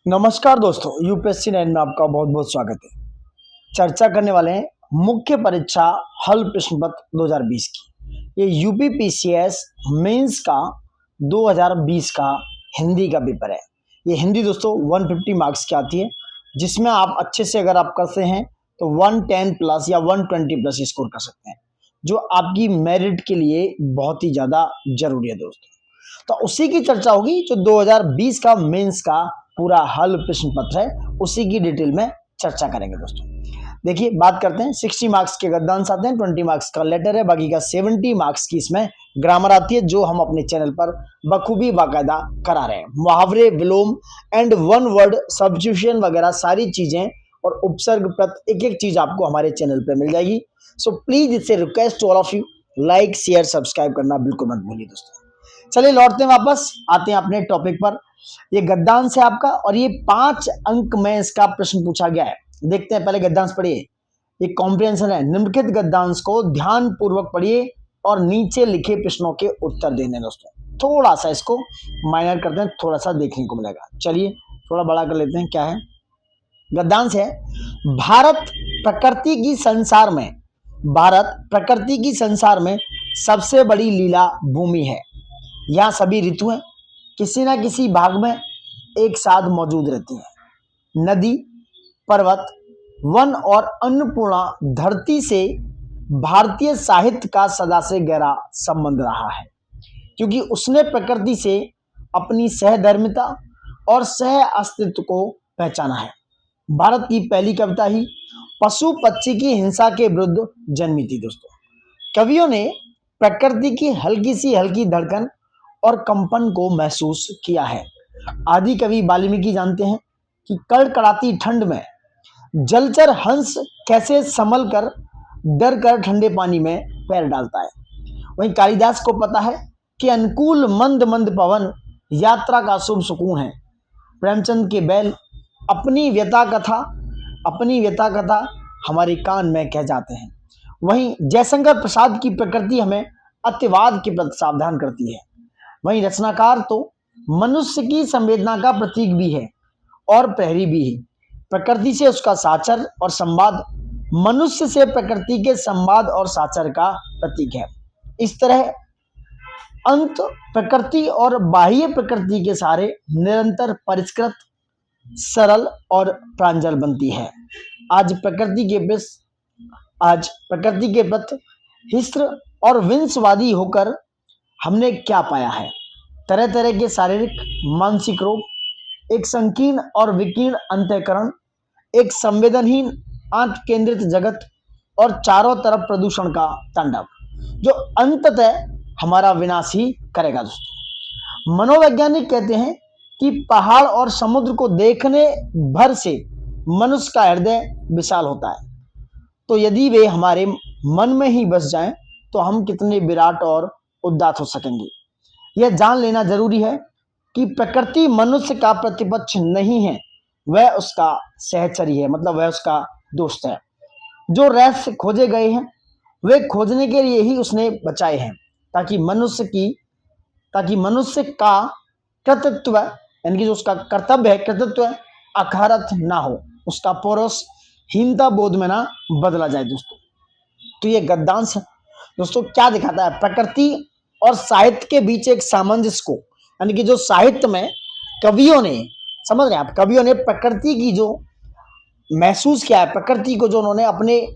नमस्कार दोस्तों, यूपीएससी 9 में आपका बहुत बहुत स्वागत है। चर्चा करने वाले हैं मुख्य परीक्षा हल प्रश्न पत्र 2020 की। ये यूपी पीसीएस मेंस का 2020 का हिंदी का पेपर है। ये हिंदी दोस्तों 150 मार्क्स की आती है, जिसमें आप अच्छे से अगर आप करते हैं तो 110 प्लस या 120 प्लस स्कोर कर सकते हैं, जो आपकी मेरिट के लिए बहुत ही ज़्यादा जरूरी है दोस्तों। तो उसी की चर्चा होगी जो 2020 का मेंस का पूरा हल प्रश्न पत्र है, उसी की डिटेल में चर्चा करेंगे दोस्तों। देखिए, बात करते हैं 60 मार्क्स के गद्यांश आते हैं, 20 मार्क्स का लेटर है, बाकी का 70 मार्क्स की इसमें ग्रामर आती है, जो हम अपने चैनल पर बखूबी बाकायदा करा रहे हैं। मुहावरे, विलोम एंड वन वर्ड सब्स्टिट्यूशन वगैरह सारी चीजें और उपसर्ग प्रत एक एक चीज आपको हमारे चैनल पर मिल जाएगी। सो प्लीज इससे request to all of you, like share subscribe करना बिल्कुल मत भूलिए दोस्तों। चलिए लौटते हैं, वापस आते हैं अपने टॉपिक पर। ये गद्यांश है आपका और ये 5 अंक में इसका प्रश्न पूछा गया है। देखते हैं, पहले गद्यांश पढ़िए। ये कॉम्प्रिहेंशन है। निम्नलिखित गद्यांश को ध्यान पूर्वक पढ़िए और नीचे लिखे प्रश्नों के उत्तर देने दोस्तों। थोड़ा सा इसको माइनर करते हैं, थोड़ा सा देखने को मिलेगा। चलिए थोड़ा बड़ा कर लेते हैं। क्या है गद्यांश? है भारत प्रकृति की संसार में, भारत प्रकृति की संसार में सबसे बड़ी लीला भूमि है। यहाँ सभी ऋतुएं किसी न किसी भाग में एक साथ मौजूद रहती हैं। नदी, पर्वत, वन और अन्नपूर्णा धरती से भारतीय साहित्य का सदा से गहरा संबंध रहा है, क्योंकि उसने प्रकृति से अपनी सहधर्मिता और सह अस्तित्व को पहचाना है। भारत की पहली कविता ही पशु पक्षी की हिंसा के विरुद्ध जन्मी थी दोस्तों। कवियों ने प्रकृति की हल्की धड़कन और कंपन को महसूस किया है। आदि कवि वाल्मीकि जानते हैं कि कड़कड़ाती ठंड में जलचर हंस कैसे संभल कर डर कर ठंडे पानी में पैर डालता है। वहीं कालिदास को पता है कि अनुकूल मंद मंद पवन यात्रा का शुभ सुकून है। प्रेमचंद के बैल अपनी व्यथा कथा हमारे कान में कह जाते हैं। वहीं जयशंकर प्रसाद की प्रकृति हमें अतिवाद के प्रति सावधान करती है। वहीं रचनाकार तो मनुष्य की संवेदना का प्रतीक भी है और प्रहरी भी है। प्रकृति से उसका साचर और संवाद मनुष्य से प्रकृति के संवाद और साचर का प्रतीक है। इस तरह अंत प्रकृति और बाह्य प्रकृति के सारे निरंतर परिष्कृत, सरल और प्रांजल बनती है। आज प्रकृति के प्रति हिस्त्र और विंशवादी होकर हमने क्या पाया है? तरह तरह के शारीरिक मानसिक रोग, एक संकीर्ण और विकीर्ण अंतःकरण, एक संवेदनहीन आंत केंद्रित जगत और चारों तरफ प्रदूषण का तांडव, जो अंततः हमारा विनाश ही करेगा दोस्तों। मनोवैज्ञानिक कहते हैं कि पहाड़ और समुद्र को देखने भर से मनुष्य का हृदय विशाल होता है, तो यदि वे हमारे मन में ही बस जाएं तो हम कितने विराट और उदात्त हो सकेंगे। यह जान लेना जरूरी है कि प्रकृति मनुष्य का प्रतिपक्ष नहीं है, वह उसका सहचरी है, मतलब वह उसका दोस्त है। जो रहस्य खोजे गए हैं वे खोजने के लिए ही उसने बचाए हैं, ताकि मनुष्य का कर्तृत्व, यानी कि जो उसका कर्तव्य है, कर्तृत्व अकारथ ना हो, उसका पौरुष हीनता बोध में ना बदला जाए दोस्तों। तो ये गद्यांश दोस्तों क्या दिखाता है? प्रकृति और साहित्य के बीच एक सामंजस्य को, यानी कि जो साहित्य में कवियों ने, समझ रहे हैं आप, कवियों ने प्रकृति की जो महसूस किया है, प्रकृति को जो उन्होंने अपने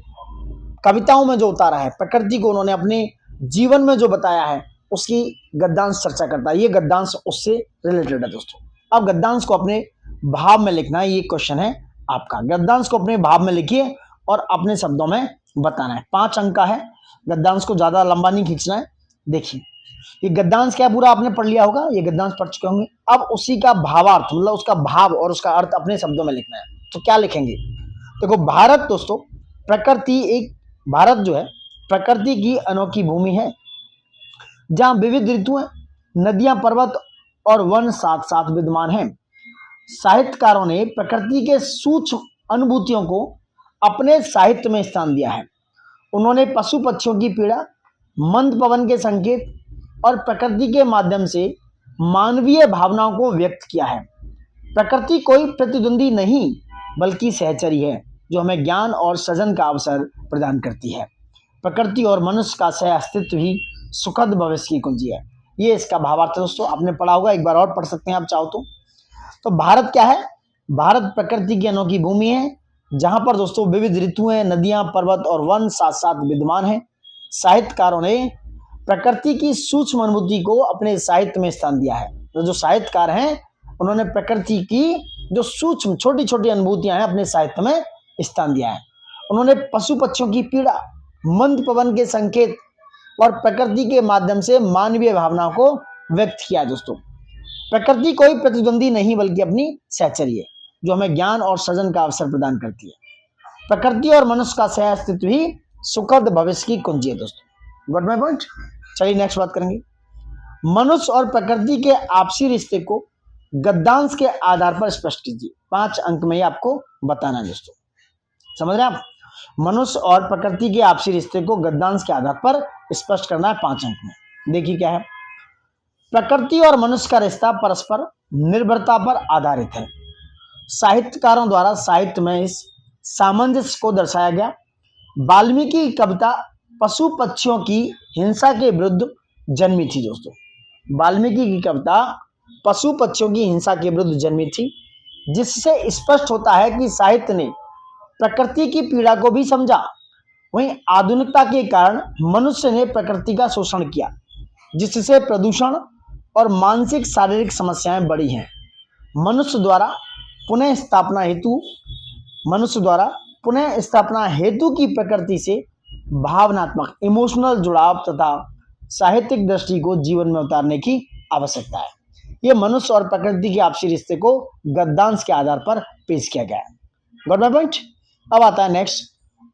कविताओं में जो उतारा है, प्रकृति को उन्होंने अपने जीवन में जो बताया है, उसकी गद्यांश चर्चा करता है। ये गद्यांश उससे रिलेटेड है दोस्तों। अब गद्यांश को अपने भाव में लिखना है, ये क्वेश्चन है आपका। गद्यांश को अपने भाव में लिखिए और अपने शब्दों में बताना है। 5 अंक का है। गद्यांश को ज्यादा लंबा नहीं खींचना है। देखिए, ये गद्यांश क्या पूरा आपने पढ़ लिया होगा, ये गद्यांश पढ़ चुके होंगे। अब उसी का भावार्थ, मतलब उसका भाव और उसका अर्थ अपने शब्दों में लिखना है। तो क्या लिखेंगे? देखो, भारत दोस्तों भारत जो है प्रकृति की अनोखी भूमि है, जहां विविध ऋतुएं, नदियां, पर्वत और वन साथ साथ विद्यमान हैं। साहित्यकारों ने प्रकृति के सूक्ष्म अनुभूतियों को अपने साहित्य में स्थान दिया है। उन्होंने पशु पक्षियों की पीड़ा, मंद पवन के संकेत और प्रकृति के माध्यम से मानवीय भावनाओं को व्यक्त किया है। प्रकृति कोई प्रतिद्वंदी नहीं बल्कि सहचरी है जो हमें ज्ञान और सृजन का अवसर प्रदान करती है। प्रकृति और मनुष्य का सह अस्तित्व ही सुखद भविष्य की कुंजी है। ये इसका भावार्थ है दोस्तों, आपने पढ़ा होगा, एक बार और पढ़ सकते हैं आप चाहो तो भारत क्या है? भारत प्रकृति की अनोखी भूमि है जहां पर दोस्तों विविध ऋतुएं, नदियां, पर्वत और वन साथ साथ विद्यमान हैं। साहित्यकारों ने प्रकृति की सूक्ष्म अनुभूति को अपने साहित्य में स्थान दिया है। तो जो साहित्यकार हैं उन्होंने प्रकृति की जो सूक्ष्म छोटी छोटी अनुभूतियां हैं अपने साहित्य में स्थान दिया है। उन्होंने पशु पक्षियों की पीड़ा, मंद पवन के संकेत और प्रकृति के माध्यम से मानवीय भावनाओं को व्यक्त किया है। दोस्तों प्रकृति कोई प्रतिद्वंदी नहीं बल्कि अपनी सहचरी है जो हमें ज्ञान और सृजन का अवसर प्रदान करती है। प्रकृति और मनुष्य का सह अस्तित्व ही सुखद भविष्य की कुंजी है। दोस्तों गॉट माय पॉइंट? चलिए नेक्स्ट बात करेंगे। मनुष्य और प्रकृति के आपसी रिश्ते को गद्यांश के आधार पर स्पष्ट कीजिए। 5 अंक में ही आपको बताना है दोस्तों, समझ रहे हैं आप? मनुष्य और प्रकृति के आपसी रिश्ते को गद्यांश के आधार पर स्पष्ट करना है 5 अंक में। देखिए क्या है। प्रकृति और मनुष्य का रिश्ता परस्पर निर्भरता पर आधारित है। साहित्यकारों द्वारा साहित्य में इस सामंजस्य को दर्शाया गया। वाल्मीकि की कविता पशु पक्षियों की हिंसा के विरुद्ध जन्मी थी। दोस्तों वाल्मीकि की कविता पशु पक्षियों की हिंसा के विरुद्ध जन्मी थी, जिससे स्पष्ट होता है कि साहित्य ने प्रकृति की पीड़ा को भी समझा। वहीं आधुनिकता के कारण मनुष्य ने प्रकृति का शोषण किया, जिससे प्रदूषण और मानसिक शारीरिक समस्याएं बढ़ी हैं। मनुष्य द्वारा पुनः स्थापना हेतु की प्रकृति से भावनात्मक इमोशनल जुड़ाव तथा साहित्यिक दृष्टि को जीवन में उतारने की आवश्यकता है। यह मनुष्य और प्रकृति के आपसी रिश्ते को गद्यांश के आधार पर पेश किया गया है। Got my point? अब आता है नेक्स्ट,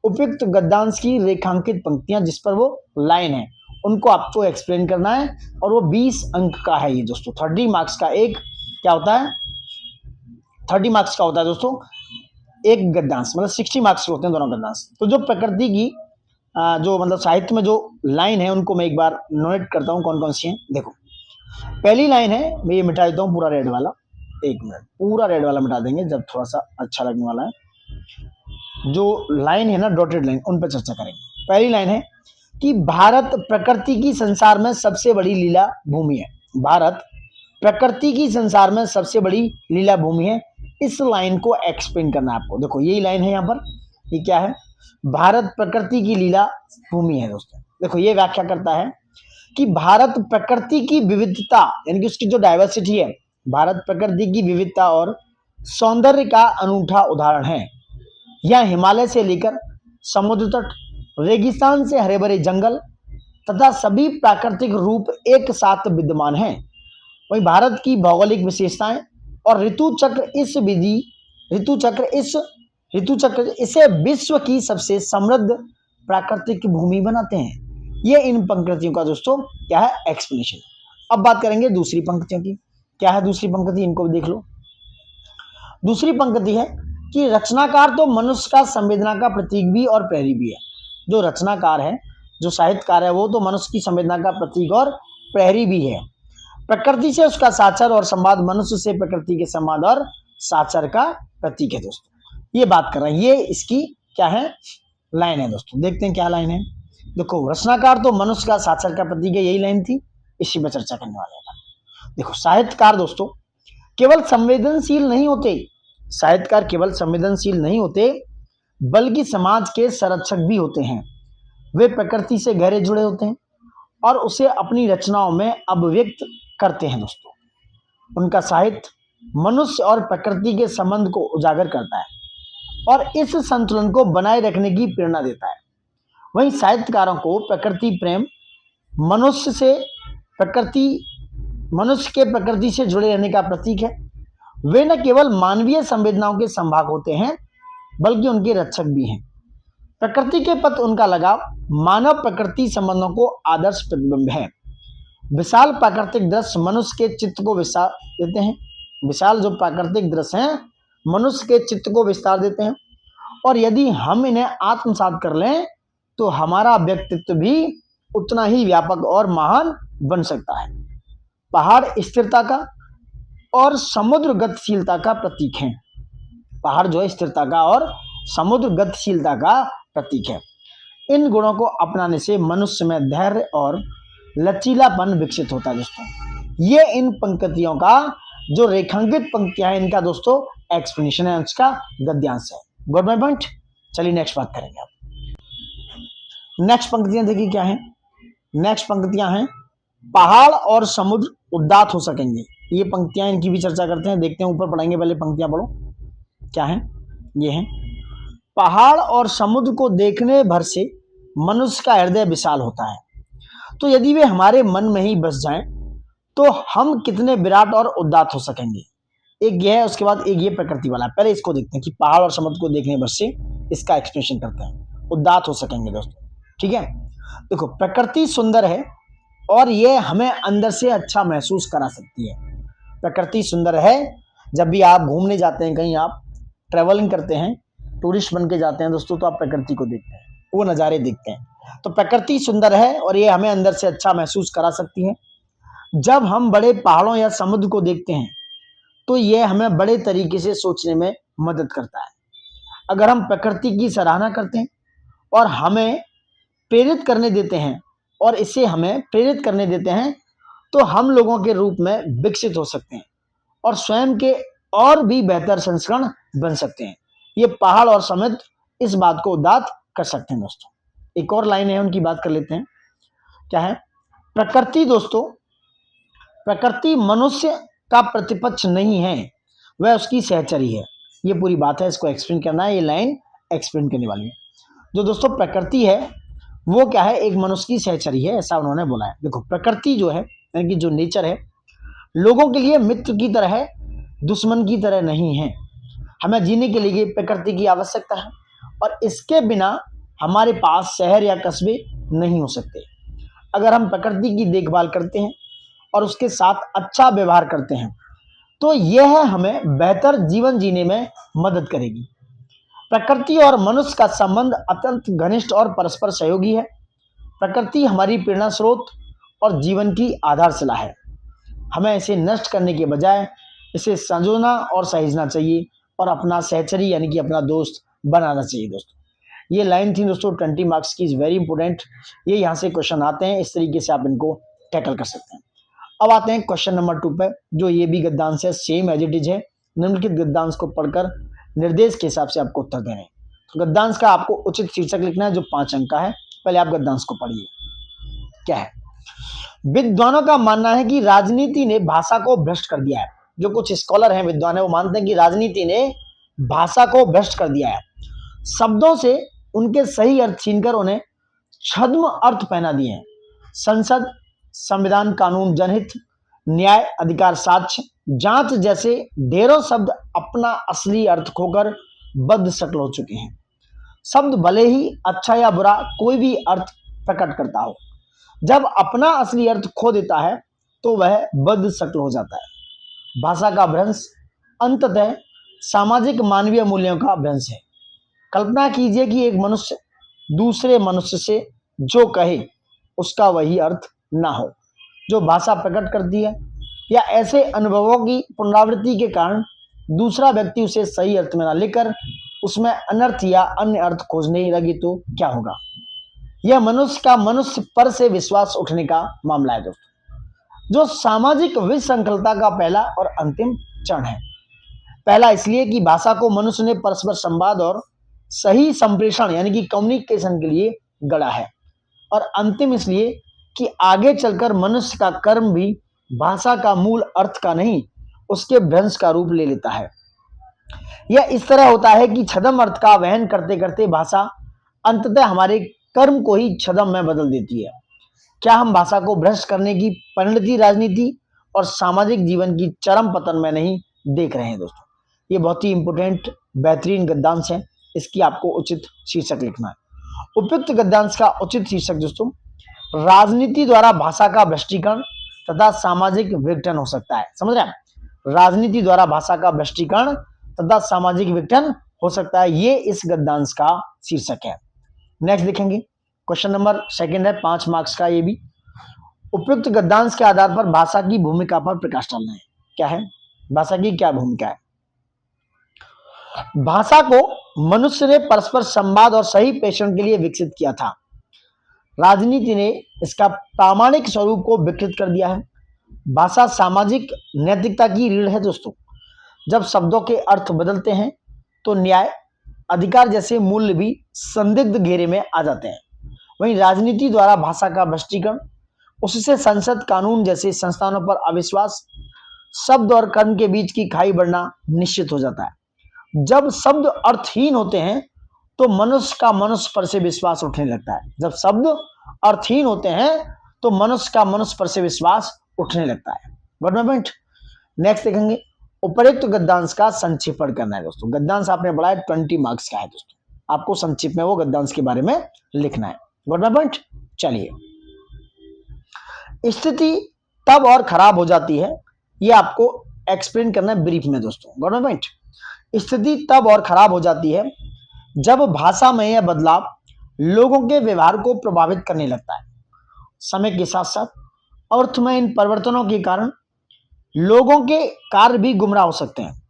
उपयुक्त गद्यांश की रेखांकित पंक्तियां जिस पर वो लाइन है उनको आपको एक्सप्लेन करना है, और वो 20 अंक का है ये दोस्तों। 30 मार्क्स का एक क्या होता है, 30 मार्क्स का होता है दोस्तों एक गद्यांश, मतलब 60 मार्क्स के होते हैं दोनों गद्यांश। तो जो प्रकृति की जो मतलब साहित्य में जो लाइन है उनको मैं एक बार नोट करता हूँ कौन कौन सी हैं। देखो पहली लाइन है, मैं ये मिटा देता हूँ पूरा रेड वाला, 1 मिनट, पूरा रेड वाला मिटा देंगे जब थोड़ा सा अच्छा लगने वाला है। जो लाइन है ना डॉटेड लाइन, उन पर चर्चा करेंगे। पहली लाइन है कि भारत प्रकृति की संसार में सबसे बड़ी लीला भूमि है। भारत प्रकृति की संसार में सबसे बड़ी लीला भूमि है। इस लाइन को एक्सप्लेन करना है आपको। देखो यही लाइन है यहाँ पर, ये क्या है, भारत प्रकृति की लीला भूमि है। दोस्तों देखो ये व्याख्या करता है कि भारत प्रकृति की विविधता यानी कि उसकी जो डाइवर्सिटी है, भारत प्रकृति की विविधता और सौंदर्य का अनूठा उदाहरण है। यह हिमालय से लेकर समुद्र तट, रेगिस्तान से हरे भरे जंगल तथा सभी प्राकृतिक रूप एक साथ विद्यमान हैं। वहीं भारत की भौगोलिक विशेषताएं और ऋतु चक्र इसे विश्व की सबसे समृद्ध प्राकृतिक भूमि बनाते हैं। ये इन पंक्तियों का दोस्तों क्या है, एक्सप्लेनेशन। अब बात करेंगे दूसरी पंक्तियों की। क्या है दूसरी पंक्ति, इनको भी देख लो। दूसरी पंक्ति है कि रचनाकार तो मनुष्य का संवेदना का प्रतीक भी और प्रहरी भी है। जो रचनाकार है, जो साहित्यकार है, वो तो मनुष्य की संवेदना का प्रतीक और प्रहरी भी है। प्रकृति से उसका साचर और संवाद, मनुष्य से प्रकृति के संवाद और साचर का प्रतीक है। दोस्तों ये बात कर रहे हैं, ये इसकी क्या है, लाइन है। दोस्तों देखते हैं क्या लाइन है। देखो रचनाकार तो मनुष्य का साचर का प्रतीक है, यही लाइन थी, इसी पर चर्चा करने वाले हैं। देखो साहित्यकार दोस्तों केवल संवेदनशील नहीं होते, साहित्यकार केवल संवेदनशील नहीं होते बल्कि समाज के संरक्षक भी होते हैं। वे प्रकृति से गहरे जुड़े होते हैं और उसे अपनी रचनाओं में अभिव्यक्त करते हैं। दोस्तों उनका साहित्य मनुष्य और प्रकृति के संबंध को उजागर करता है और इस संतुलन को बनाए रखने की प्रेरणा देता है। वहीं साहित्यकारों को प्रकृति प्रेम, मनुष्य के प्रकृति से जुड़े रहने का प्रतीक है। वे न केवल मानवीय संवेदनाओं के संभाग होते हैं बल्कि उनके रक्षक भी हैं। प्रकृति के प्रति उनका लगाव मानव प्रकृति संबंधों को आदर्श प्रतिबिंब है। विशाल प्राकृतिक दृश्य मनुष्य के चित्त को विस्तार देते हैं। विशाल जो प्राकृतिक दृश्य हैं मनुष्य के चित्त को विस्तार देते हैं, और यदि हम इन्हें आत्मसात कर लें तो हमारा व्यक्तित्व भी उतना ही व्यापक और महान बन सकता है। पहाड़ स्थिरता का, और समुद्र गतिशीलता का प्रतीक हैं। पहाड़ जो है स्थिरता का और समुद्र गतिशीलता का प्रतीक है। इन गुणों को अपनाने से मनुष्य में धैर्य और लचीलापन विकसित होता है दोस्तों। ये इन पंक्तियों का जो रेखांकित पंक्तियां हैं इनका दोस्तों एक्सप्लेनेशन है, उसका गद्यांश है। Got my point. चलिए नेक्स्ट बात करेंगे आप। नेक्स्ट पंक्तियां देखिए क्या है। नेक्स्ट पंक्तियां हैं पहाड़ और समुद्र उदात्त हो सकेंगे। ये पंक्तियां इनकी भी चर्चा करते हैं, देखते हैं ऊपर पढ़ेंगे, पहले पंक्तियां पढ़ो क्या है। ये है पहाड़ और समुद्र को देखने भर से मनुष्य का हृदय विशाल होता है। तो यदि वे हमारे मन में ही बस जाएं तो हम कितने विराट और उदात्त हो सकेंगे। एक ये है, उसके बाद एक ये प्रकृति वाला। पहले इसको देखते हैं कि पहाड़ और समुद्र को देखने भर से इसका एक्सप्लेनेशन करते हैं। उदात्त हो सकेंगे दोस्तों, ठीक है। देखो प्रकृति सुंदर है और ये हमें अंदर से अच्छा महसूस करा सकती है। प्रकृति सुंदर है। जब भी आप घूमने जाते हैं, कहीं आप ट्रेवलिंग करते हैं, टूरिस्ट बन के जाते हैं दोस्तों, तो आप प्रकृति को देखते हैं, वो नज़ारे देखते हैं। तो प्रकृति सुंदर है और ये हमें अंदर से अच्छा महसूस करा सकती है। जब हम बड़े पहाड़ों या समुद्र को देखते हैं तो ये हमें बड़े तरीके से सोचने में मदद करता है। अगर हम प्रकृति की सराहना करते हैं और हमें प्रेरित करने देते हैं और इसे हमें प्रेरित करने देते हैं तो हम लोगों के रूप में विकसित हो सकते हैं और स्वयं के और भी बेहतर संस्करण बन सकते हैं। ये पहाड़ और समुद्र इस बात को उदात्त कर सकते हैं दोस्तों। एक और लाइन है, उनकी बात कर लेते हैं क्या है। प्रकृति दोस्तों, प्रकृति मनुष्य का प्रतिपक्ष नहीं है, वह उसकी सहचरी है। ये पूरी बात है, इसको एक्सप्लेन करना है, ये लाइन एक्सप्लेन करने वाली है। जो दोस्तों प्रकृति है वो क्या है, एक मनुष्य की सहचरी है, ऐसा उन्होंने बोला है। देखो प्रकृति जो है यानी कि जो नेचर है लोगों के लिए मित्र की तरह है, दुश्मन की तरह नहीं है। हमें जीने के लिए प्रकृति की आवश्यकता है और इसके बिना हमारे पास शहर या कस्बे नहीं हो सकते। अगर हम प्रकृति की देखभाल करते हैं और उसके साथ अच्छा व्यवहार करते हैं तो यह हमें बेहतर जीवन जीने में मदद करेगी। प्रकृति और मनुष्य का संबंध अत्यंत घनिष्ठ और परस्पर सहयोगी है। प्रकृति हमारी प्रेरणा स्रोत और जीवन की आधारशिला है। हमें इसे नष्ट करने के बजाय इसे संजोना और सहेजना चाहिए और अपना सहचरी यानी कि अपना दोस्त बनाना चाहिए दोस्तों। ये लाइन थी दोस्तों 20 मार्क्स की, इज वेरी इंपॉर्टेंट। ये यहाँ से क्वेश्चन आते हैं, इस तरीके से आप इनको टैकल कर सकते हैं। अब आते हैं क्वेश्चन नंबर 2 पे, जो ये भी गद्यांश है, सेम एज इट इज है। निम्नलिखित गद्यांश को पढ़कर निर्देश के हिसाब से आपको उत्तर देने हैं। तो गद्यांश का आपको उचित शीर्षक लिखना है जो 5 अंक का है। पहले आप गद्यांश को पढ़िए क्या है। विद्वानों का मानना है कि राजनीति ने भाषा को भ्रष्ट कर दिया है। जो कुछ स्कॉलर हैं, विद्वान है, वो मानते हैं कि राजनीति ने भाषा को भ्रष्ट कर दिया है। शब्दों से उनके सही अर्थ छीनकर उन्हें छद्म अर्थ पहना दिए हैं। संसद, संविधान, कानून, जनहित, न्याय, अधिकार, साक्ष्य, जांच जैसे ढेरों शब्द अपना असली अर्थ खोकर बद्ध शक्ल हो चुके हैं। शब्द भले ही अच्छा या बुरा कोई भी अर्थ प्रकट करता हो, जब अपना असली अर्थ खो देता है तो वह बद्ध शक्ल हो जाता है। भाषा का भ्रंश अंततः सामाजिक मानवीय मूल्यों का भ्रंश है। कल्पना कीजिए कि एक मनुष्य दूसरे मनुष्य से जो कहे उसका वही अर्थ ना हो जो भाषा प्रकट करती है, या ऐसे अनुभवों की पुनरावृत्ति के कारण दूसरा व्यक्ति उसे सही अर्थ में ना लेकर उसमें अनर्थ या अन्य अर्थ खोजने लगे तो क्या होगा। यह मनुष्य का मनुष्य पर से विश्वास उठने का मामला है दोस्तों, जो सामाजिक विसंकलता का पहला और अंतिम चरण है। पहला इसलिए कि भाषा को मनुष्य ने परस्पर संवाद और सही संप्रेषण यानी कि कम्युनिकेशन के लिए गढ़ा है, और अंतिम इसलिए कि आगे चलकर मनुष्य का कर्म भी भाषा का मूल अर्थ का नहीं उसके भ्रंश का रूप ले लेता है। यह इस तरह होता है कि छद्म अर्थ का वहन करते करते भाषा अंततः हमारे कर्म को ही छद्म में बदल देती है। क्या हम भाषा को भ्रष्ट करने की परिणति राजनीति और सामाजिक जीवन की चरम पतन में नहीं देख रहे हैं दोस्तों। ये बहुत ही इंपोर्टेंट बेहतरीन गद्यांश है, इसकी आपको उचित शीर्षक लिखना है। उपयुक्त गद्यांश का उचित शीर्षक दोस्तों, राजनीति द्वारा भाषा का भ्रष्टीकरण तथा सामाजिक विघटन हो सकता है। समझ रहे हैं, राजनीति द्वारा भाषा का भ्रष्टीकरण तथा सामाजिक विघटन हो सकता है, ये इस गद्यांश का शीर्षक है। नेक्स्ट देखेंगे, क्वेश्चन नंबर 2 है, 5 मार्क्स का। ये भी उपयुक्त गद्यांश के आधार पर भाषा की भूमिका पर प्रकाश डालना है। क्या है, भाषा की क्या भूमिका है? भाषा को मनुष्य ने परस्पर संवाद और सही प्रेषण के लिए विकसित किया था। राजनीति ने इसका प्रामाणिक स्वरूप को विकृत कर दिया है। भाषा सामाजिक नैतिकता की रीढ़ है दोस्तों। जब शब्दों के अर्थ बदलते हैं तो न्याय, अधिकार जैसे मूल्य भी संदिग्ध घेरे में आ जाते हैं। वहीं राजनीति द्वारा भाषा का भ्रष्टीकरण, उससे संसद, कानून जैसे संस्थानों पर अविश्वास, शब्द और कर्म के बीच की खाई बढ़ना निश्चित हो जाता है। जब शब्द अर्थहीन होते हैं तो मनुष्य का मनुष्य पर से विश्वास उठने लगता है। जब शब्द अर्थहीन होते हैं तो मनुष्य का मनुष्य पर से विश्वास उठने लगता है। पॉइंट नेक्स्ट देखेंगे, उपरोक्त गद्यांश का संक्षेपण करना है दोस्तों। गद्यांश आपने पढ़ा है 20 मार्क्स का है दोस्तों, आपको संक्षिप्त में वो गद्यांश के बारे में लिखना है। पॉइंट चलिए, स्थिति तब और खराब हो जाती है, ये आपको एक्सप्लेन करना है ब्रीफ में दोस्तों। पॉइंट, स्थिति तब और खराब हो जाती है जब भाषा में यह बदलाव लोगों के व्यवहार को प्रभावित करने लगता है। समय के साथ साथ अर्थ में इन परिवर्तनों के कारण लोगों के कार्य भी गुमराह हो सकते हैं।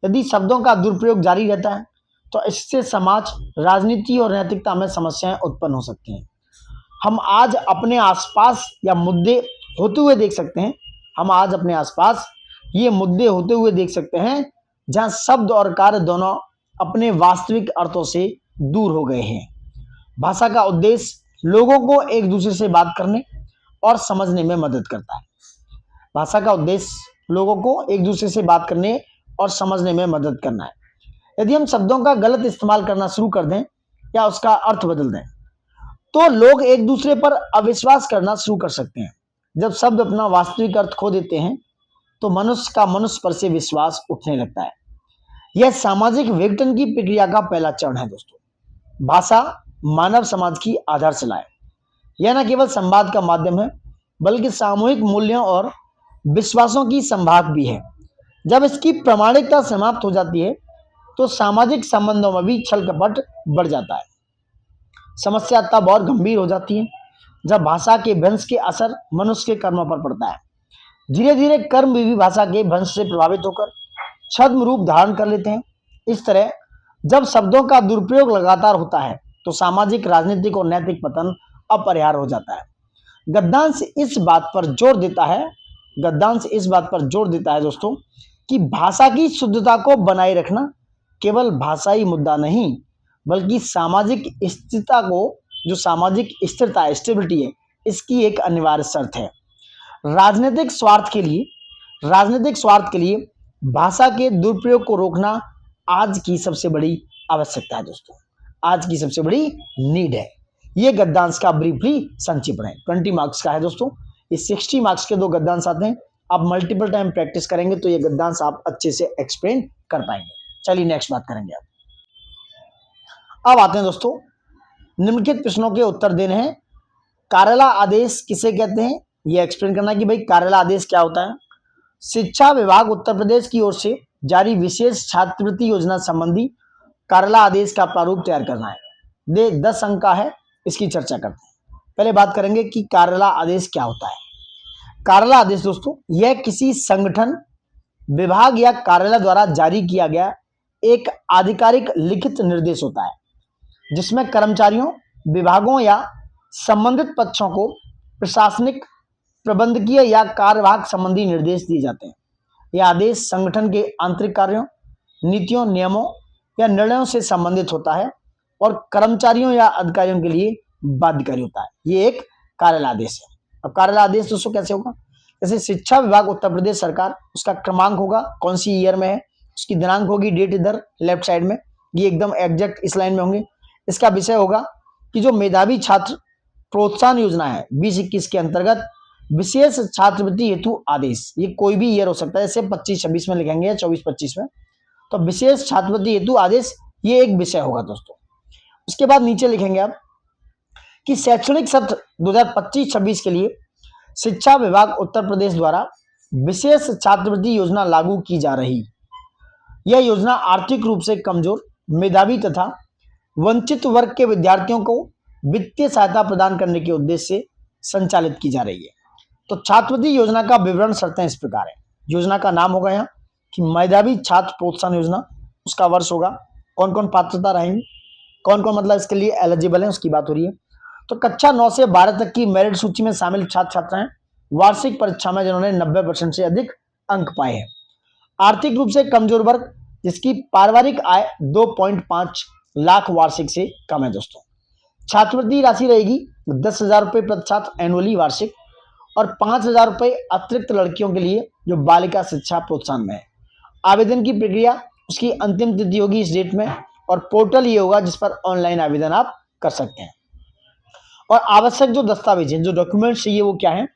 यदि शब्दों का दुरुपयोग जारी रहता है तो इससे समाज, राजनीति और नैतिकता में समस्याएं उत्पन्न हो सकती हैं। हम आज अपने आसपास या मुद्दे होते हुए देख सकते हैं, हम आज अपने आसपास ये मुद्दे होते हुए देख सकते हैं जहां शब्द और कार्य दोनों अपने वास्तविक अर्थों से दूर हो गए हैं। भाषा का उद्देश्य लोगों को एक दूसरे से बात करने और समझने में मदद करता है। भाषा का उद्देश्य लोगों को एक दूसरे से बात करने और समझने में मदद करना है। यदि हम शब्दों का गलत इस्तेमाल करना शुरू कर दें या उसका अर्थ बदल दें तो लोग एक दूसरे पर अविश्वास करना शुरू कर सकते हैं। जब शब्द अपना वास्तविक अर्थ खो देते हैं तो मनुष्य का मनुष्य पर से विश्वास उठने लगता है। यह सामाजिक विघटन की प्रक्रिया का पहला चरण है दोस्तों। भाषा मानव समाज की आधारशिला है। यह न केवल संवाद का माध्यम है बल्कि सामूहिक मूल्यों और विश्वासों की संभाग भी है। जब इसकी प्रामाणिकता समाप्त हो जाती है तो सामाजिक संबंधों में भी छल कपट बढ़ जाता है। समस्या तब और गंभीर हो जाती है जब भाषा के भ्रंश के असर मनुष्य के कर्मों पर पड़ता है। धीरे धीरे कर्म भी भाषा के भ्रंश से प्रभावित होकर छद्म रूप धारण कर लेते हैं। इस तरह जब शब्दों का दुरुपयोग लगातार होता है तो सामाजिक, राजनीतिक और नैतिक पतन अपरिहार्य हो जाता है। गद्यांश इस बात पर जोर देता है दोस्तों कि भाषा की शुद्धता को बनाए रखना केवल भाषाई मुद्दा नहीं बल्कि सामाजिक स्थिरता है, स्टेबिलिटी है, इसकी एक अनिवार्य शर्त है। राजनीतिक स्वार्थ के लिए भाषा के दुरुपयोग को रोकना आज की सबसे बड़ी आवश्यकता है दोस्तों, आज की सबसे बड़ी नीड है। ये गद्यांश का ब्रीफली संक्षिप्त है, 20 मार्क्स का है दोस्तों। ये 60 मार्क्स के 2 गद्यांश आते हैं। आप मल्टीपल टाइम प्रैक्टिस करेंगे तो ये गद्यांश आप अच्छे से एक्सप्लेन कर पाएंगे। चलिए नेक्स्ट बात करेंगे। अब आते हैं दोस्तों, निम्नलिखित प्रश्नों के उत्तर देने हैं। कार्यालय आदेश किसे कहते हैं, ये एक्सप्लेन करना है कि भाई कार्यालय आदेश क्या होता है। शिक्षा विभाग उत्तर प्रदेश की ओर से जारी विशेष छात्रवृत्ति योजना संबंधी कार्यालय आदेश का प्रारूप तैयार करना है। 10 अंक का है, इसकी चर्चा करते हैं। पहले बात करेंगे कि कार्यालय आदेश क्या होता है। कार्यालय आदेश दोस्तों यह किसी संगठन, विभाग या कार्यालय द्वारा जारी किया गया एक आधिकारिक लिखित निर्देश होता है जिसमें कर्मचारियों, विभागों या संबंधित पक्षों को प्रशासनिक, प्रबंधकीय या कार्यवाहक संबंधी निर्देश दिए जाते हैं। यह आदेश संगठन के आंतरिक कार्यों, नीतियों, नियमों या निर्णयों से संबंधित होता है और कर्मचारियों या अधिकारियों के लिए बाध्यकारी होता है। ये एक कार्यालय आदेश है। अब कार्यालय आदेश दोस्तों कैसे होगा, जैसे शिक्षा विभाग उत्तर प्रदेश सरकार, उसका क्रमांक होगा, कौन सी ईयर में है, उसकी दिनांक होगी, डेट इधर लेफ्ट साइड में, ये एकदम एग्जैक्ट इस लाइन में होंगे। इसका विषय होगा कि जो मेधावी छात्र प्रोत्साहन योजना है 2021 के अंतर्गत विशेष छात्रवृत्ति हेतु आदेश, ये कोई भी ईयर हो सकता है, जैसे 25-26 में लिखेंगे या 24-25 में, तो विशेष छात्रवृत्ति हेतु आदेश ये एक विषय होगा दोस्तों। उसके बाद नीचे लिखेंगे आप कि शैक्षणिक सत्र 2025-26 के लिए शिक्षा विभाग उत्तर प्रदेश द्वारा विशेष छात्रवृत्ति योजना लागू की जा रही। यह योजना आर्थिक रूप से कमजोर, मेधावी तथा वंचित वर्ग के विद्यार्थियों को वित्तीय सहायता प्रदान करने के उद्देश्य से संचालित की जा रही है। तो छात्रवृत्ति योजना का विवरण शर्तें इस प्रकार है। योजना का नाम होगा यहाँ कि मेधावी छात्र प्रोत्साहन योजना उसका वर्ष होगा, कौन कौन पात्रता रहेंगी, कौन कौन मतलब इसके लिए एलिजिबल है, उसकी बात हो रही है। तो कक्षा 9 से 12 तक की मेरिट सूची में शामिल छात्र छात्राएं वार्षिक परीक्षा में जिन्होंने 90% से अधिक अंक पाए हैं। आर्थिक रूप से कमजोर वर्ग जिसकी पारिवारिक आय 2.5 लाख वार्षिक से कम है दोस्तों। छात्रवृत्ति राशि रहेगी 10,000 रुपये प्रति छात्र एनुअली वार्षिक, और 5,000 रुपये अतिरिक्त लड़कियों के लिए जो बालिका शिक्षा प्रोत्साहन में है। आवेदन की प्रक्रिया उसकी अंतिम तिथि होगी इस डेट में, और पोर्टल ये होगा जिस पर ऑनलाइन आवेदन आप कर सकते हैं। और आवश्यक जो दस्तावेज हैं, जो डॉक्यूमेंट्स चाहिए वो क्या है,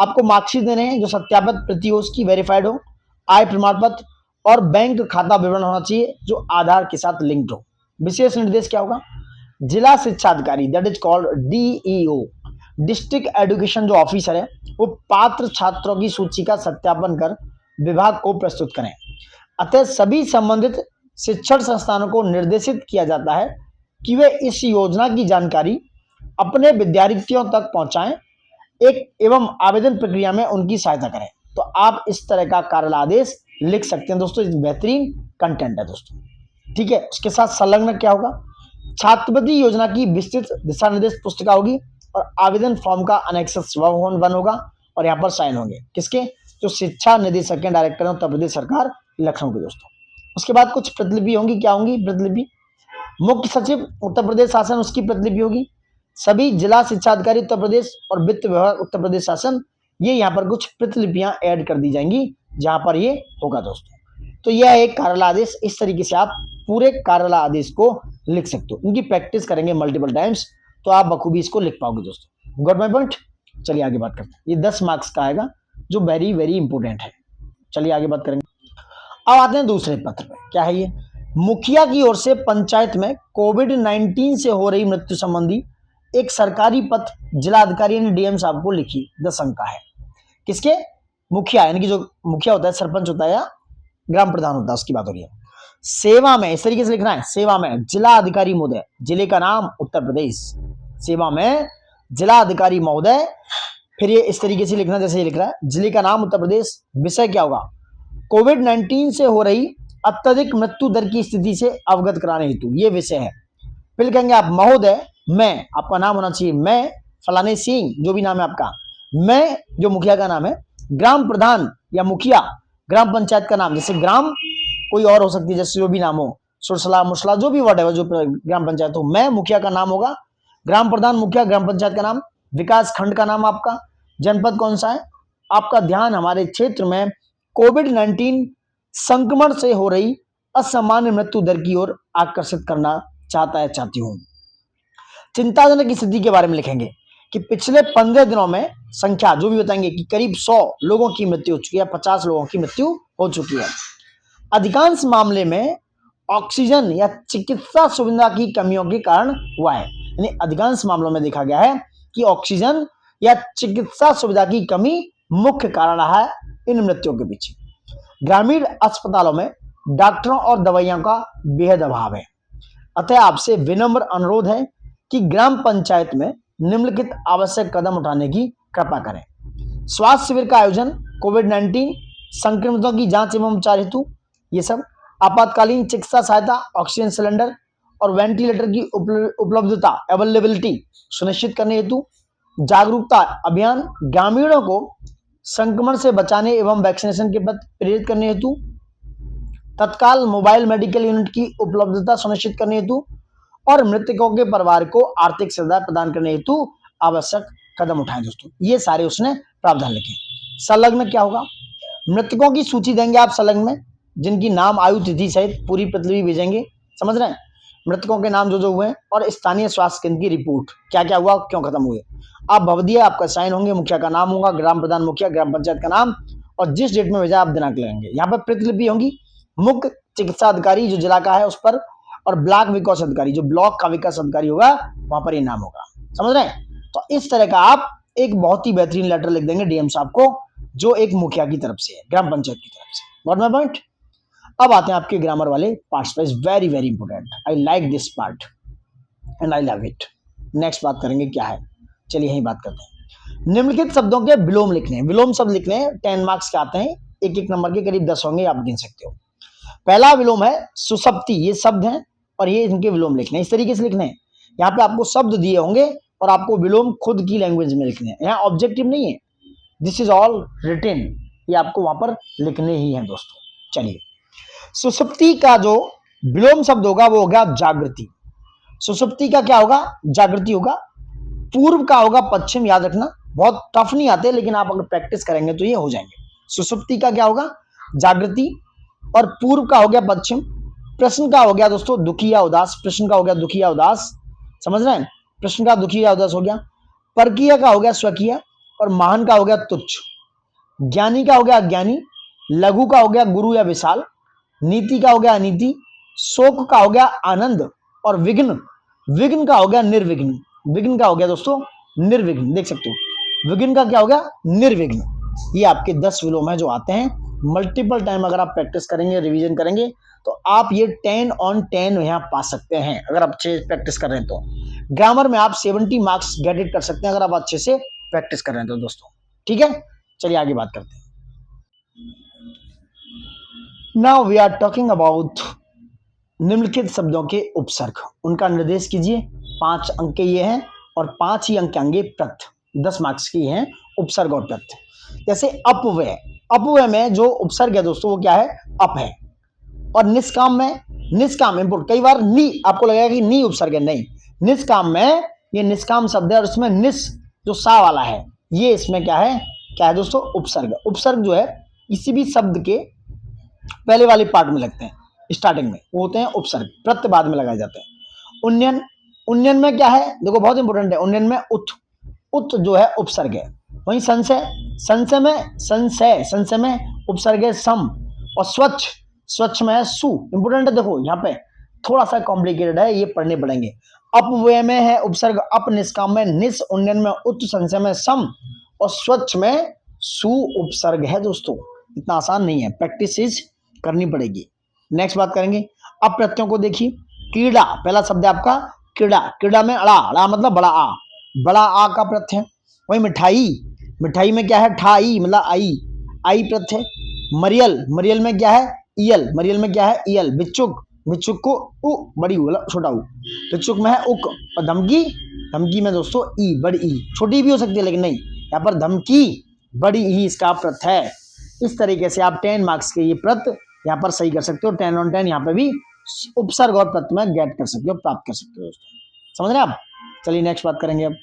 आपको मार्कशीट देने हैं जो सत्यापित प्रति हो, उसकी वेरीफाइड हो, आय प्रमाण पत्र और बैंक खाता विवरण होना चाहिए जो आधार के साथ लिंक्ड हो। विशेष निर्देश क्या होगा, जिला शिक्षा अधिकारी that is called DEO, district education जो ऑफिसर है, वो पात्र छात्रों की सूची का सत्यापन कर विभाग को प्रस्तुत करें। अतः सभी संबंधित शिक्षण संस्थानों को निर्देशित किया जाता है कि वे इस योजना की जानकारी अपने विद्यार्थियों तक पहुंचाएं एवं आवेदन प्रक्रिया में उनकी सहायता करें। तो आप इस तरह का कार्यालय आदेश लिख सकते हैं दोस्तों, बेहतरीन कंटेंट है दोस्तों। ठीक है, उसके साथ संलग्न क्या होगा, छात्रवृत्ति योजना की विस्तृत दिशा निर्देश पुस्तिका होगी और आवेदन फॉर्म का अनेक्स 1 होगा, और यहाँ पर साइन होंगे किसके, जो शिक्षा निदेशक के डायरेक्टर उत्तर प्रदेश सरकार लखनऊ के दोस्तों। उसके बाद कुछ प्रतिलिपि होंगी, क्या होंगी प्रतिलिपि, मुख्य सचिव उत्तर प्रदेश शासन उसकी प्रतिलिपि होगी, सभी जिला शिक्षा अधिकारी उत्तर प्रदेश और वित्त विभाग उत्तर प्रदेश शासन, ये यहाँ पर कुछ प्रतिलिपियां ऐड कर दी जाएंगी जहां पर ये होगा दोस्तों। तो यह एक कार्यालय आदेश, इस तरीके से आप पूरे कार्यालय आदेश को लिख सकते हो। इनकी प्रैक्टिस करेंगे मल्टीपल टाइम्स तो आप बखूबी इसको लिख पाओगे दोस्तों। Got my point. चलिए आगे बात करते हैं, ये 10 मार्क्स का आएगा जो वेरी वेरी इंपॉर्टेंट है। चलिए आगे बात करेंगे। अब आते हैं दूसरे पत्र पे, क्या है ये, मुखिया की ओर से पंचायत में कोविड-19 से हो रही मृत्यु संबंधी एक सरकारी पत्र जिला अधिकारी ने डीएम साहब को लिखी, 10 अंक का है। किसके, मुखिया, यानी कि जो मुखिया होता है, सरपंच होता है या ग्राम प्रधान होता है, उसकी बात हो रही है। सेवा में, इस तरीके से लिखना है, सेवा में जिला अधिकारी महोदय, जिले का नाम उत्तर प्रदेश, सेवा में जिला अधिकारी महोदय, फिर ये इस तरीके से लिखना जैसे ये लिख रहा है, जिले का नाम उत्तर प्रदेश, विषय क्या होगा, कोविड-19 से हो रही अत्यधिक मृत्यु दर की स्थिति से अवगत कराने हेतु ये विषय है। फिर कहेंगे आप महोदय, मैं, आपका नाम होना चाहिए, मैं फलाने सिंह, जो भी नाम है आपका, मैं जो मुखिया का नाम है, ग्राम प्रधान या मुखिया ग्राम पंचायत का नाम, जैसे ग्राम कोई और हो सकती है, जैसे जो भी नाम हो, सुरसला मुसला जो भी वर्ड है जो ग्राम पंचायत हो, मैं मुखिया का नाम होगा, ग्राम प्रधान मुखिया ग्राम पंचायत का नाम, विकास खंड का नाम आपका, जनपद कौन सा है आपका, ध्यान हमारे क्षेत्र में कोविड-19 संक्रमण से हो रही असामान्य मृत्यु दर की ओर आकर्षित करना चाहता है, चाहती हूं। चिंताजनक स्थिति के बारे में लिखेंगे कि पिछले 15 दिनों में संख्या जो भी बताएंगे कि करीब 100 लोगों की मृत्यु हो चुकी है, 50 लोगों की मृत्यु हो चुकी है। अधिकांश मामले में ऑक्सीजन या चिकित्सा सुविधा की कमियों के कारण हुआ है, यानी अधिकांश मामलों में देखा गया है कि ऑक्सीजन या चिकित्सा सुविधा की कमी मुख्य कारण रहा है इन मृत्युओं के पीछे। ग्रामीण अस्पतालों में डॉक्टरों और दवाइयों का बेहद अभाव है। अतः आपसे विनम्र अनुरोध है कि ग्राम पंचायत में निम्नलिखित आवश्यक कदम उठाने की कृपा करें। स्वास्थ्य शिविर का आयोजन, कोविड-19 संक्रमितों की जांच एवं उपचार हेतु, ये सब, आपातकालीन चिकित्सा सहायता, ऑक्सीजन सिलेंडर और वेंटिलेटर की उपलब्धता अवेलेबिलिटी सुनिश्चित करने हेतु, जागरूकता अभियान, ग्रामीणों को संक्रमण से बचाने एवं वैक्सीनेशन के प्रति प्रेरित करने हेतु, तत्काल मोबाइल मेडिकल यूनिट की उपलब्धता सुनिश्चित करने हेतु और मृतकों के परिवार को आर्थिक सुविधा प्रदान करने हेतु आवश्यक कदम उठाएं दोस्तों। ये सारे उसने प्रावधान लिखे। संलग्न क्या होगा, मृतकों की सूची देंगे आप संलग्न में, जिनकी नाम, आयु, तिथि सहित पूरी प्रतिलिपि भेजेंगे, समझ रहे हैं, मृतकों के नाम जो जो हुए और स्थानीय स्वास्थ्य केंद्र की रिपोर्ट, क्या क्या हुआ, क्यों खत्म हुए। आप भवदीय, आपका साइन होंगे, मुखिया का नाम होगा, ग्राम प्रधान मुखिया ग्राम पंचायत का नाम, और जिस डेट में भेजा आप दिनांक लगाएंगे। यहाँ पर प्रतिलिपि होंगी मुख्य चिकित्सा अधिकारी जो जिला का है उस पर, और ब्लॉक विकास अधिकारी जो ब्लॉक का विकास अधिकारी होगा वहां पर ये नाम होगा, समझ रहे हैं। तो इस तरह का आप एक बहुत ही बेहतरीन लेटर लिख देंगे डीएम साहब को, जो एक मुखिया की तरफ से है, ग्राम पंचायत की तरफ से। What my point. अब आते हैं आपके ग्रामर वाले पार्ट्स पर, very very important, I like this part and I love it. Next बात करेंगे क्या है, चलिए यही बात करते हैं। निम्नलिखित शब्दों के विलोम लिखने हैं, विलोम शब्द लिखने हैं, 10 मार्क्स के आते हैं, एक एक नंबर के करीब 10 होंगे, आप गिन सकते हो। पहला विलोम है सुसप्ति, ये शब्द हैं और ये इनके विलोम लिखने, इस तरीके से लिखने हैं। यहाँ पे आपको शब्द दिए होंगे और आपको विलोम खुद की लैंग्वेज में लिखने हैं, यहाँ ऑब्जेक्टिव नहीं है, दिस इज ऑल रिटेन, ये आपको वहां पर लिखने ही है दोस्तों। चलिए, सुसुप्ति का जो विलोम शब्द होगा वो होगा जागृति। सुसुप्ति का क्या होगा? जागृति होगा। पूर्व का होगा पश्चिम, याद रखना, बहुत टफ नहीं आते लेकिन आप अगर प्रैक्टिस करेंगे तो ये हो जाएंगे। सुसुप्ति का क्या होगा? जागृति, और पूर्व का हो गया पश्चिम। प्रश्न का हो गया दोस्तों दुखी या उदास, प्रश्न का हो गया दुखी या उदास, समझ रहे हैं, प्रश्न का दुखी या उदास हो गया। परकीय का हो गया स्वकीय, और महान का हो गया तुच्छ। ज्ञानी का हो गया अज्ञानी, लघु का हो गया गुरु या विशाल, नीति का हो गया अनीति, शोक का हो गया आनंद, और विघ्न, विघ्न का हो गया निर्विघ्न। विघ्न का हो गया दोस्तों निर्विघ्न, देख सकते हो, विघ्न का क्या हो गया? निर्विघ्न। ये आपके 10 विलोम है जो आते हैं। मल्टीपल टाइम अगर आप प्रैक्टिस करेंगे, रिवीजन करेंगे, तो आप ये 10 on 10 यहाँ पा सकते हैं अगर आप अच्छे प्रैक्टिस कर रहे हैं तो। ग्रामर में आप 70 मार्क्स गेट इट कर सकते हैं अगर आप अच्छे से प्रैक्टिस कर रहे हैं तो दोस्तों, ठीक है। चलिए आगे बात करते हैं। Now we are talking about निम्नलिखित शब्दों के उपसर्ग, उनका निर्देश कीजिए। 5 अंक के ये हैं और 5 ही अंक के आएंगे प्रत्यय, 10 मार्क्स की हैं उपसर्ग और प्रत्यय। जैसे अपव्यय, अपव्यय में जो उपसर्ग है दोस्तों वो क्या है? अप है। और निष्काम में, निष्काम इम्पोर्ट, कई बार नी आपको लगेगा कि नी उपसर्ग है, नहीं, निष्काम में ये निष्काम शब्द है और इसमें निस जो सा वाला है ये इसमें क्या है? क्या है दोस्तों? उपसर्ग। उपसर्ग जो है किसी भी शब्द के पहले वाले पार्ट में लगते हैं, स्टार्टिंग में वो होते हैं उपसर्ग, प्रत्यय बाद में लगाए जाते हैं। उन्नयन, उन्नयन में क्या है? देखो बहुत इंपॉर्टेंट है, उन्नयन में उत, उत जो है उपसर्ग है। वहीं संशय, संशय में संशय, संशय में उपसर्ग है सम। और स्वच्छ, स्वच्छ में है सु, इंपोर्टेंट है, देखो यहाँ पे थोड़ा सा कॉम्प्लिकेटेड है, ये पढ़ने पड़ेंगे। अपव्यय में है उपसर्ग अप, निष्काम में निस, उन्नयन में उत, संशय में सम, और स्वच्छ में सु उपसर्ग है दोस्तों। इतना आसान नहीं है, प्रैक्टिस करनी पड़ेगी। नेक्स्ट बात करेंगे अब प्रत्ययों को देखिए। क्रीड़ा, पहला शब्द है आपका क्रीड़ा, क्रीड़ा में अड़ा, अड़ा मतलब बड़ा आ, बड़ा आ का प्रत्यय है। वही मिठाई, मिठाई में क्या है? ठाई मतलब आई, आई प्रत्यय। मरियल, मरियल में क्या है? इयल, मरियल में क्या है? इयल। बिच्छुक, बिच्छुक को उ बड़ी उ छोटा उ, बिच्छुक में है उक। और धमकी, धमकी में दोस्तों ई, बड़ी ई, छोटी भी हो सकती है लेकिन नहीं, यहाँ पर धमकी बड़ी ई इसका प्रत्यय है। इस तरीके से आप 10 मार्क्स के ये प्रत्यय यहाँ पर सही कर सकते हो। 10 on 10 यहाँ पे भी उपसर्ग और प्रत्यय में गेट कर सकते हो, प्राप्त कर सकते हो दोस्तों, समझ रहे हैं आप। चलिए नेक्स्ट बात करेंगे अब।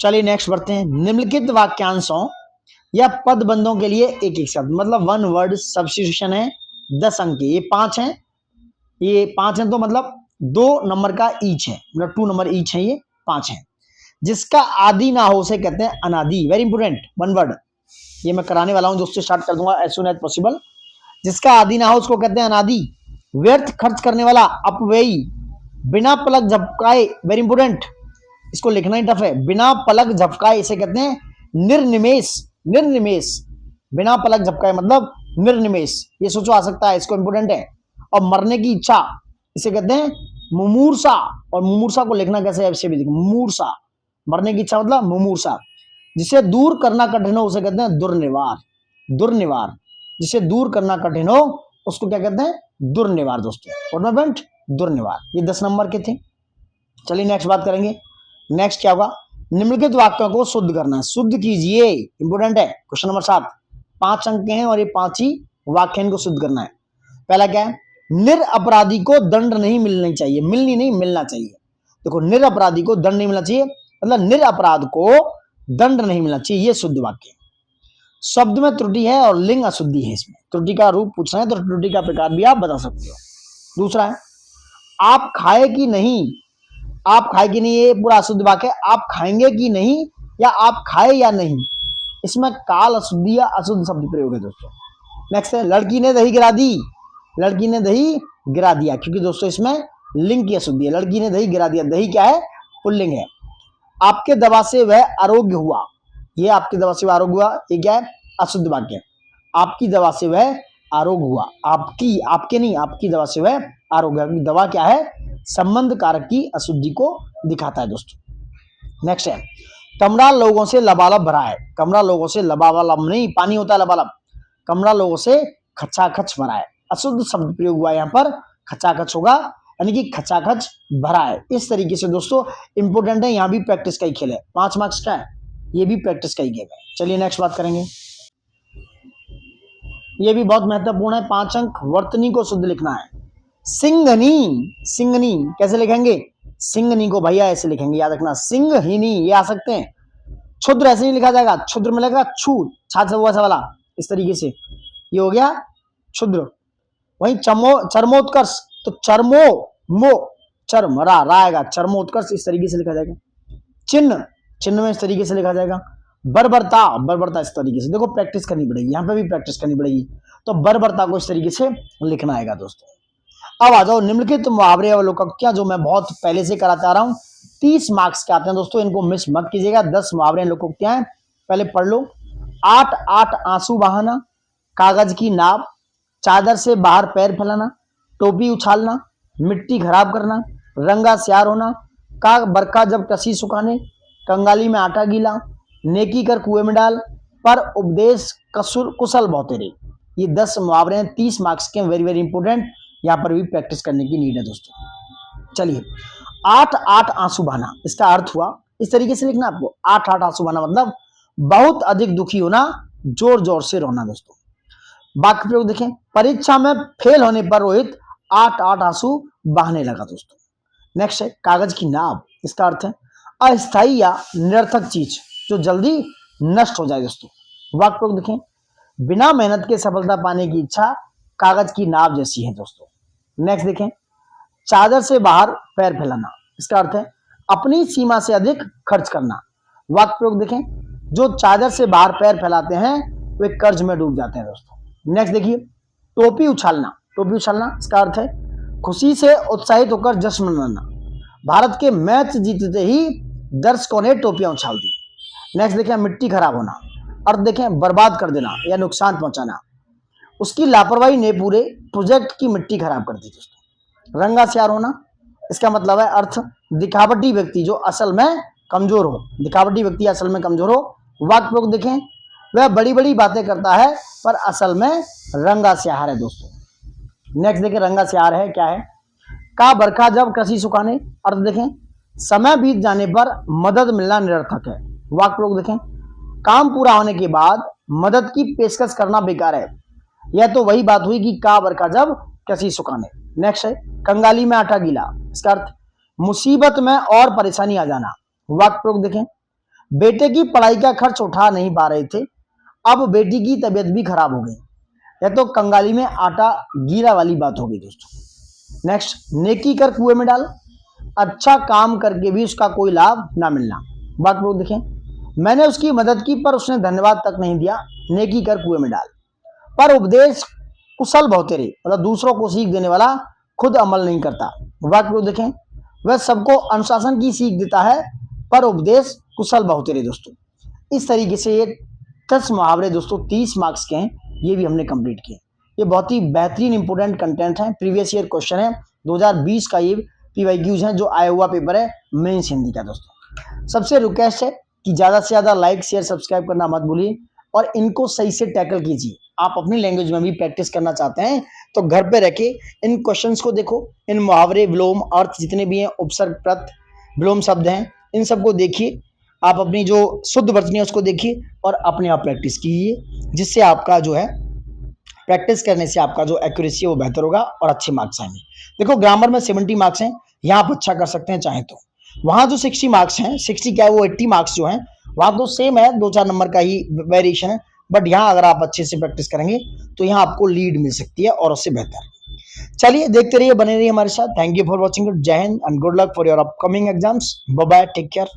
चलिए नेक्स्ट बढ़ते हैं। निम्नलिखित वाक्यांशों या पदबंधों के लिए एक एक शब्द, मतलब 1 वर्ड सब्स्टिट्यूशन है, 10 अंक के, ये 5 हैं, ये 5 हैं तो मतलब 2 नंबर का ईच है, मतलब 2 नंबर ईच है, ये 5 हैं। जिसका आदि ना हो उसे कहते हैं अनादि, वेरी इंपोर्टेंट 1 वर्ड, ये मैं कराने वाला हूं दोस्तों, स्टार्ट कर दूंगा एज सून एज पॉसिबल। जिसका आदि ना हो उसको कहते हैं अनादि। व्यर्थ खर्च करने वाला अपव्ययी। बिना पलक झपकाए, वेरी इंपोर्टेंट, इसको लिखना ही टफ है, बिना पलक झपकाए इसे कहते हैं निर्निमेष, निर्निमेष, बिना पलक झपकाए मतलब निर्निमेष, ये सोचो आ सकता है, इसको इंपोर्टेंट है। और मरने की इच्छा इसे कहते हैं मुमूर्षा, और मुमूर्षा को लिखना कैसे है ऐसे भी देखो, मुमूर्षा, मरने की इच्छा मतलब मुमूर्षा। जिसे दूर करना कठिन हो उसे कहते हैं दुर्निवार, दुर्निवार, जिसे दूर करना कठिन हो उसको क्या कहते हैं? दुर्निवार दोस्तों, और दुर्निवार। ये 10 नंबर के थे। चलिए नेक्स्ट बात करेंगे। नेक्स्ट क्या होगा? निम्नलिखित वाक्यों को शुद्ध करना है, शुद्ध कीजिए, इंपोर्टेंट है। क्वेश्चन नंबर 7, 5 अंक के हैं और ये 5 ही वाक्य इनको शुद्ध करना है। पहला क्या है? निरपराधी को दंड नहीं मिलनी चाहिए, मिलनी नहीं, मिलना चाहिए। देखो निरपराधी को दंड नहीं मिलना चाहिए मतलब निरपराध को दंड नहीं मिलना चाहिए, ये शुद्ध वाक्य। शब्द में त्रुटि है और लिंग अशुद्धि है, इसमें त्रुटि का रूप पूछ रहे हैं तो त्रुटि का प्रकार भी आप बता सकते हो। दूसरा है आप खाए कि नहीं, आप खाए कि नहीं, ये पूरा अशुद्ध वाक्य है। आप खाएंगे कि नहीं या आप खाए या नहीं, इसमें काल अशुद्धि या अशुद्ध शब्द प्रयोग है दोस्तों। नेक्स्ट है लड़की ने दही गिरा दी, लड़की ने दही गिरा दिया, क्योंकि दोस्तों इसमें लिंग की अशुद्धि है, लड़की ने दही गिरा दिया, दही क्या है? पुल्लिंग है। आपके दवा से वह आरोग्य हुआ, ये आपकी दवा से वह आरोग्य हुआ, ये क्या है? अशुद्ध वाक्य। आपकी दवा से वह आरोग्य हुआ, आपकी, आपके नहीं, आपकी दवा से वह आरोग्य, दवा क्या है? संबंध कारक की अशुद्धि को दिखाता है दोस्तों। नेक्स्ट है कमरा लोगों से लबालब भरा है। कमरा लोगों से लबालब नहीं, पानी होता है लबालब। कमरा लोगों से खचाखच भरा है। अशुद्ध शब्द प्रयोग हुआ यहाँ पर, खचाखच होगा, यानी कि खचाखच भरा है। इस तरीके से दोस्तों इंपोर्टेंट है, यहाँ भी प्रैक्टिस का ही खेल है। 5 मार्क्स का है, ये भी प्रैक्टिस का ही गेम है। चलिए नेक्स्ट बात करेंगे, ये भी बहुत महत्वपूर्ण है। 5 अंक, वर्तनी को शुद्ध लिखना है। सिंघनी, सिंघनी कैसे लिखेंगे? सिंघनी को भैया ऐसे लिखेंगे, याद रखना। सिंघहिनी ये आ सकते हैं। क्षुद्र ऐसे नहीं लिखा जाएगा, क्षुद्र में लगेगा छू, छाछ से वैसा वाला, इस तरीके से ये हो गया क्षुद्र। वहीं चर्मोत्कर्ष, तो चर्मो मो चर्म रा आएगा, चर्मोत्कर्ष इस तरीके से लिखा जाएगा। चिन्ह, चिन्ह में इस तरीके से लिखा जाएगा। बर्बरता, बर्बरता इस तरीके से। देखो प्रैक्टिस करनी पड़ेगी, यहाँ पे भी प्रैक्टिस करनी पड़ेगी। तो बर्बरता को इस तरीके से लिखना आएगा दोस्तों। अब आ जाओ निम्नलिखित मुहावरे और लोकोक्तियां, जो मैं बहुत पहले से कराता आ रहा हूँ। 30 मार्क्स के आते हैं दोस्तों, इनको मिस मत कीजिएगा। 10 मुहावरे लोकोक्तियां हैं, पहले पढ़ लो। 8 8 आंसू बहाना, कागज की नाव, चादर से बाहर पैर फैलाना, टोपी उछालना, मिट्टी खराब करना, रंगा स्यार होना, का बरखा जब कसी सुखाने, कंगाली में आटा गीला, नेकी कर कुएं में डाल, पर उपदेश कुशल बहुतेरे। ये 10 मुहावरे हैं, 30 मार्क्स के, वेरी वेरी इंपोर्टेंट। यहाँ पर भी प्रैक्टिस करने की नीड है दोस्तों। चलिए 8 8 आंसू बहाना, इसका अर्थ हुआ इस तरीके से लिखना आपको। 8 8 आंसू बहाना मतलब बहुत अधिक दुखी होना, जोर जोर से रोना दोस्तों। वाक्य प्रयोग देखें, परीक्षा में फेल होने पर रोहित 8 8 आंसू बहाने लगा दोस्तों। नेक्स्ट है कागज की नाव, इसका अर्थ है अस्थायी या निरर्थक चीज जो जल्दी नष्ट हो जाए दोस्तों। वाक्य प्रयोग देखें, बिना मेहनत के सफलता पाने की इच्छा कागज की नाव जैसी है दोस्तों। नेक्स्ट देखें, चादर से बाहर पैर फैलाना, इसका अर्थ है अपनी सीमा से अधिक खर्च करना। वाक्य प्रयोग देखें, जो चादर से बाहर पैर फैलाते हैं वे कर्ज में डूब जाते हैं दोस्तों। नेक्स्ट देखिए, टोपी उछालना, टोपी उछालना इसका अर्थ है खुशी से उत्साहित होकर जश्न मनाना। भारत के मैच जीतते ही दर्शकों ने टोपियां उछाल दी। नेक्स्ट देखें, मिट्टी खराब होना, अर्थ देखें बर्बाद कर देना या नुकसान पहुंचाना। उसकी लापरवाही ने पूरे प्रोजेक्ट की मिट्टी खराब कर दी दोस्तों। रंगा स्यार होना, इसका मतलब है अर्थ दिखावटी व्यक्ति जो असल में कमजोर हो, दिखावटी व्यक्ति असल में कमजोर हो। वाक्य प्रयोग देखें, वह बड़ी बड़ी बातें करता है पर असल में रंगा स्यार है दोस्तों। नेक्स्ट देखें, रंगा स्यार है क्या है? का बरखा जब कृषि सुखाने, अर्थ देखें समय बीत जाने पर मदद मिलना निरर्थक है। वाक्य प्रयोग देखें, काम पूरा होने के बाद मदद की पेशकश करना बेकार है। यह तो वही बात हुई कि का बरखा जब कृषि सुखाने। नेक्स्ट है कंगाली में आटा गीला, इसका अर्थ मुसीबत में और परेशानी आ जाना। वाक्य प्रयोग देखें, बेटे की पढ़ाई का खर्च उठा नहीं पा रहे थे, अब बेटी की तबीयत भी खराब हो गई। यह तो कंगाली में आटा गीला वाली बात हो गई दोस्तों। नेक्स्ट, नेकी कर कुएं में डाल, अच्छा काम करके भी उसका कोई लाभ ना मिलना। वाक्य प्रयोग देखें, मैंने उसकी मदद की पर उसने धन्यवाद तक नहीं दिया, नेकी कर कुएं में डाल। पर उपदेश कुशल बहुतेरे, मतलब दूसरों को सीख देने वाला खुद अमल नहीं करता। वाक्य प्रयोग देखें, वह सबको अनुशासन की सीख देता है पर उपदेश कुशल बहुतेरे दोस्तों। इस तरीके से ये 10 मुहावरे दोस्तों 30 मार्क्स के हैं, ये भी हमने कंप्लीट किए। ये बहुत ही बेहतरीन इंपोर्टेंट कंटेंट है, प्रीवियस ईयर क्वेश्चन है, 2020 का ये PYQs है जो आया हुआ पेपर है मेंस हिंदी का दोस्तों। सबसे रिक्वेस्ट है कि ज़्यादा से ज़्यादा लाइक शेयर सब्सक्राइब करना मत भूलिए और इनको सही से टैकल कीजिए। आप अपनी लैंग्वेज में भी प्रैक्टिस करना चाहते हैं तो घर पे रह के इन क्वेश्चंस को देखो, इन मुहावरे विलोम अर्थ जितने भी हैं, उपसर्ग प्रत्यय विलोम शब्द हैं, इन सबको देखिए। आप अपनी जो शुद्ध वर्तनी है उसको देखिए और अपने आप प्रैक्टिस कीजिए, जिससे आपका जो है प्रैक्टिस करने से आपका जो एक्यूरेसी है वो बेहतर होगा और अच्छे मार्क्स आएंगे। देखो ग्रामर में 70 मार्क्स हैं, यहाँ आप अच्छा कर सकते हैं चाहे तो। वहाँ जो 60 मार्क्स हैं, 60 क्या है वो 80 मार्क्स जो हैं वहाँ तो सेम है, 2-4 नंबर का ही वेरिएशन है, बट यहाँ अगर आप अच्छे से प्रैक्टिस करेंगे तो यहाँ आपको लीड मिल सकती है और उससे बेहतर। चलिए देखते रहिए, बने रहिए हमारे साथ। थैंक यू फॉर वॉचिंग, जय हिंद and good luck for your upcoming exams. Bye bye, take care.